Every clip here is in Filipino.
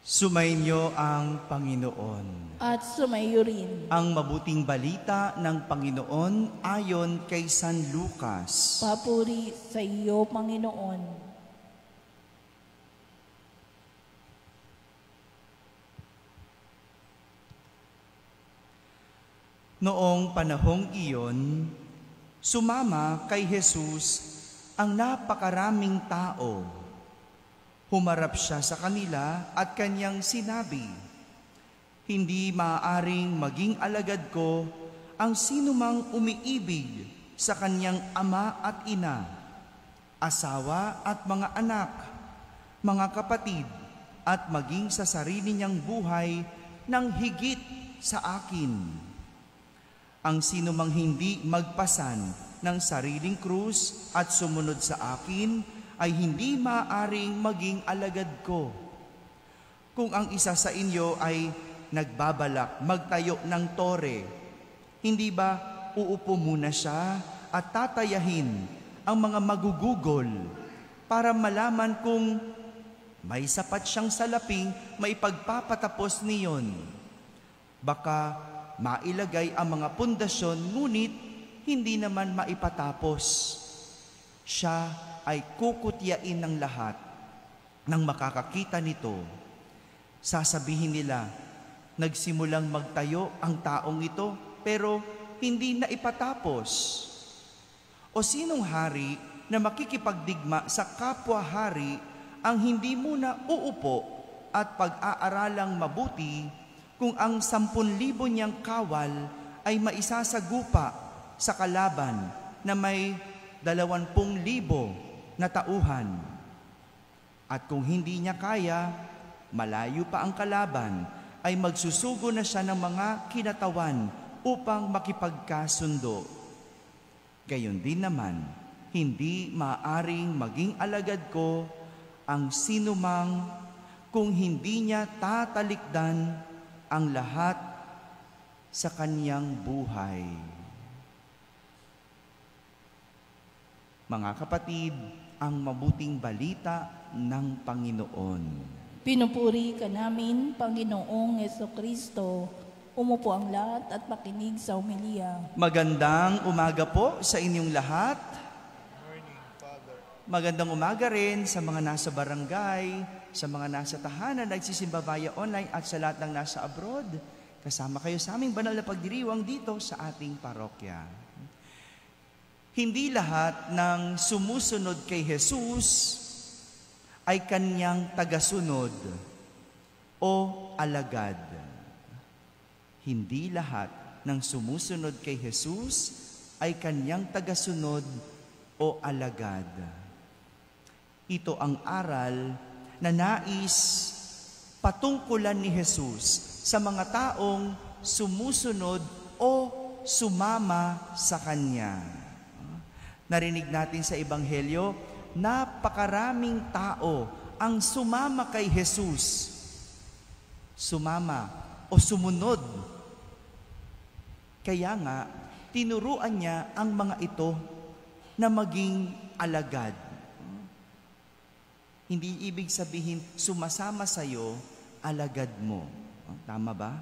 Sumainyo ang Panginoon. At sumayo rin. Ang mabuting balita ng Panginoon ayon kay San Lucas. Papuri sa iyo, Panginoon. Noong panahong iyon, sumama kay Jesus ang napakaraming tao. Humarap siya sa kanila at kanyang sinabi, "Hindi maaaring maging alagad ko ang sinumang umiibig sa kanyang ama at ina, asawa at mga anak, mga kapatid, at maging sa sarili niyang buhay ng higit sa akin. Ang sinumang hindi magpasan ng sariling krus at sumunod sa akin ay hindi maaaring maging alagad ko. Kung ang isa sa inyo ay nagbabalak magtayo ng tore, hindi ba uupo muna siya at tatayahin ang mga magugugol para malaman kung may sapat siyang salaping maipagpapatapos niyon? Baka mailagay ang mga pundasyon ngunit hindi naman maipatapos. Siya ay kukutyain ng lahat ng makakakita nito. Sasabihin nila, nagsimulang magtayo ang taong ito pero hindi na ipatapos. O sinong hari na makikipagdigma sa kapwa-hari ang hindi muna uupo at pag-aaralang mabuti kung ang 10,000 niyang kawal ay maisasagupa sa kalaban na may 20,000 na tauhan. At kung hindi niya kaya, malayo pa ang kalaban, ay magsusugo na siya ng mga kinatawan upang makipagkasundo. Gayon din naman, hindi maaring maging alagad ko ang sinumang kung hindi niya tatalikdan ang lahat sa kanyang buhay. Mga kapatid, ang mabuting balita ng Panginoon. Pinupuri ka namin, Panginoong Jesucristo. Umupo ang lahat at makinig sa homilya. Magandang umaga po sa inyong lahat. Magandang umaga rin sa mga nasa barangay, sa mga nasa tahanan, nagsisimba via online at sa lahat ng nasa abroad. Kasama kayo sa aming banal na pagdiriwang dito sa ating parokya. Hindi lahat ng sumusunod kay Jesus ay kanyang tagasunod o alagad. Hindi lahat ng sumusunod kay Jesus ay kanyang tagasunod o alagad. Ito ang aral na nais patungkulan ni Jesus sa mga taong sumusunod o sumama sa Kanya. Narinig natin sa Ebanghelyo, napakaraming tao ang sumama kay Jesus. Sumama o sumunod. Kaya nga, tinuruan niya ang mga ito na maging alagad. Hindi ibig sabihin, sumasama sa'yo, alagad mo. Tama ba?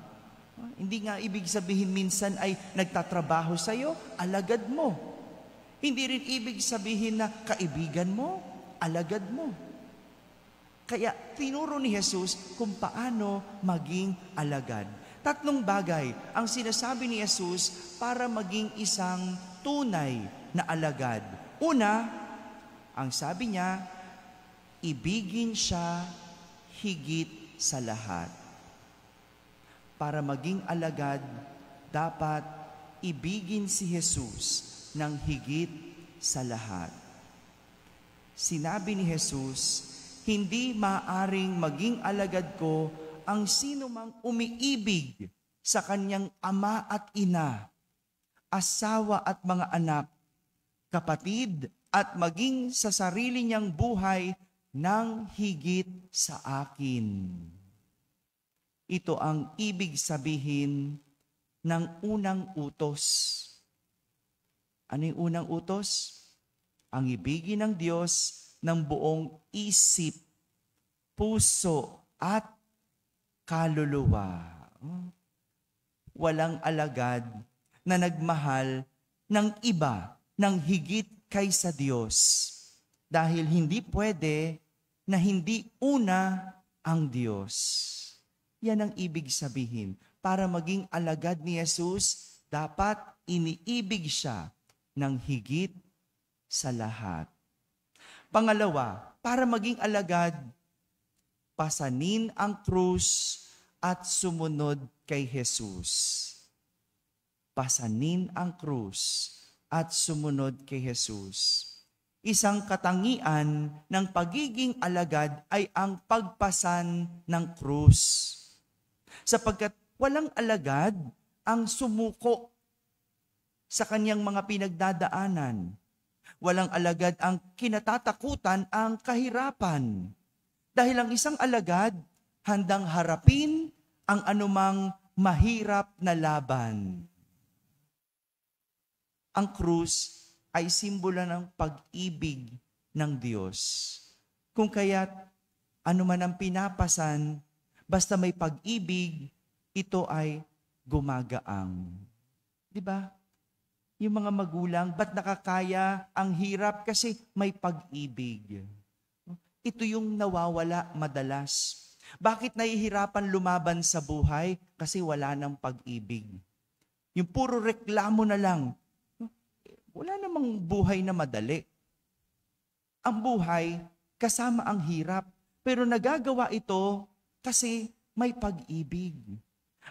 Hindi nga ibig sabihin minsan ay nagtatrabaho sa'yo, alagad mo. Hindi rin ibig sabihin na kaibigan mo, alagad mo. Kaya tinuro ni Jesus kung paano maging alagad. 3 bagay ang sinasabi ni Jesus para maging isang tunay na alagad. Una, ang sabi niya, ibigin siya higit sa lahat. Para maging alagad, dapat ibigin si Jesus ng higit sa lahat. Sinabi ni Jesus, hindi maaring maging alagad ko ang sinumang umiibig sa kanyang ama at ina, asawa at mga anak, kapatid at maging sa sarili niyang buhay ng higit sa akin. Ito ang ibig sabihin ng unang utos. Ano yung unang utos? Ang ibigin ng Diyos ng buong isip, puso, at kaluluwa. Walang alagad na nagmahal ng iba ng higit kaysa Diyos. Dahil hindi pwede na hindi una ang Diyos. Yan ang ibig sabihin. Para maging alagad ni Jesus, dapat iniibig siya ng higit sa lahat. Pangalawa, para maging alagad, pasanin ang krus at sumunod kay Jesus. Pasanin ang krus at sumunod kay Jesus. Isang katangian ng pagiging alagad ay ang pagpasan ng krus. Sapagkat walang alagad ang sumuko sa kanyang mga pinagdadaanan. Walang alagad ang kinatatakutan ang kahirapan. Dahil ang isang alagad handang harapin ang anumang mahirap na laban. Ang krus ay simbolo ng pag-ibig ng Diyos. Kung kaya't anuman ang pinapasan, basta may pag-ibig, ito ay gumagaang. Di ba? Yung mga magulang, ba't nakakaya ang hirap? Kasi may pag-ibig. Ito yung nawawala madalas. Bakit nahihirapan lumaban sa buhay? Kasi wala ng pag-ibig. Yung puro reklamo na lang. Wala namang buhay na madali. Ang buhay, kasama ang hirap. Pero nagagawa ito kasi may pag-ibig.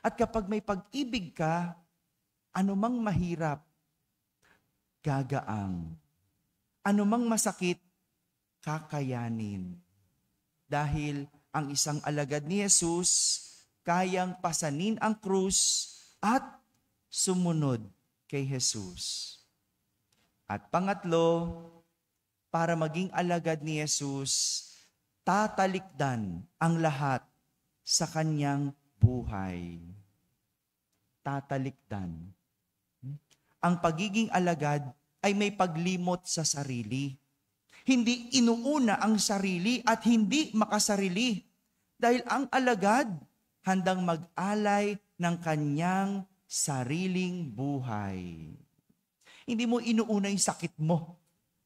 At kapag may pag-ibig ka, anumang mahirap, gagaang. Anumang masakit, kakayanin. Dahil ang isang alagad ni Jesus, kayang pasanin ang krus at sumunod kay Jesus. At pangatlo, para maging alagad ni Jesus, tatalikdan ang lahat sa kanyang buhay. Tatalikdan. Ang pagiging alagad ay may paglimot sa sarili. Hindi inuuna ang sarili at hindi makasarili. Dahil ang alagad handang mag-alay ng kanyang sariling buhay. Hindi mo inuuna yung sakit mo.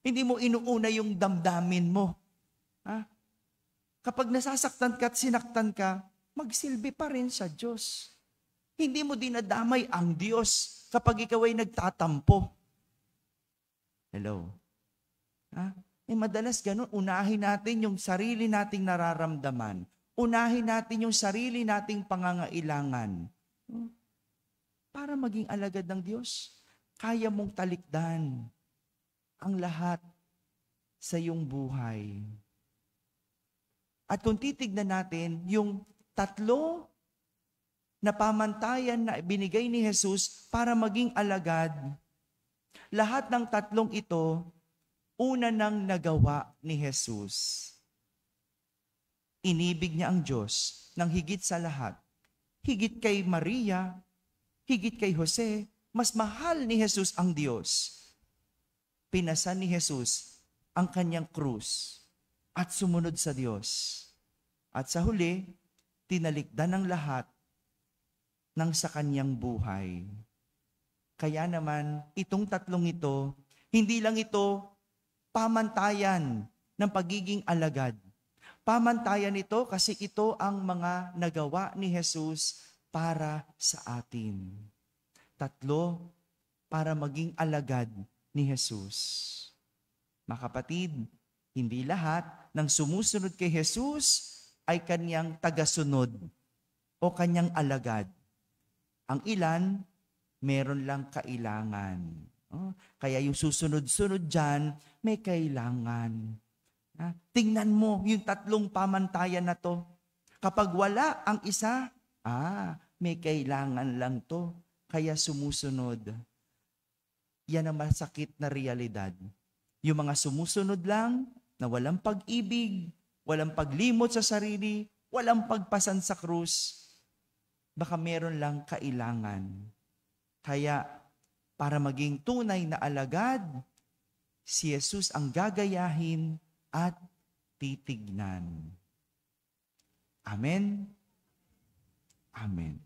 Hindi mo inuuna yung damdamin mo. Ha? Kapag nasasaktan ka at sinaktan ka, magsilbi pa rin sa Diyos. Hindi mo dinadamay ang Diyos kapag ikaw ay nagtatampo. Hello? Ha? Madalas ganun, unahin natin yung sarili nating nararamdaman. Unahin natin yung sarili nating pangangailangan. Para maging alagad ng Diyos, kaya mong talikdan ang lahat sa iyong buhay. At kung titignan natin, yung tatlo na pamantayan na binigay ni Jesus para maging alagad, lahat ng tatlong ito, una nang nagawa ni Jesus. Inibig niya ang Diyos ng higit sa lahat. Higit kay Maria, higit kay Jose, mas mahal ni Jesus ang Diyos. Pinasan ni Jesus ang kanyang krus at sumunod sa Diyos. At sa huli, tinalikdan ng lahat ng sa kanyang buhay. Kaya naman, itong tatlong ito, hindi lang ito pamantayan ng pagiging alagad. Pamantayan ito kasi ito ang mga nagawa ni Jesus para sa atin. Tatlo, para maging alagad ni Jesus. Mga kapatid, hindi lahat ng sumusunod kay Jesus ay kanyang tagasunod o kanyang alagad. Ang ilan, meron lang kailangan. Kaya yung susunod-sunod dyan, may kailangan. Tingnan mo yung tatlong pamantayan na to. Kapag wala ang isa, may kailangan lang to. Kaya sumusunod. Yan ang masakit na realidad. Yung mga sumusunod lang na walang pag-ibig, walang paglimot sa sarili, walang pagpasan sa krus, baka meron lang kailangan. Kaya para maging tunay na alagad, si Jesus ang gagayahin at titignan. Amen? Amen.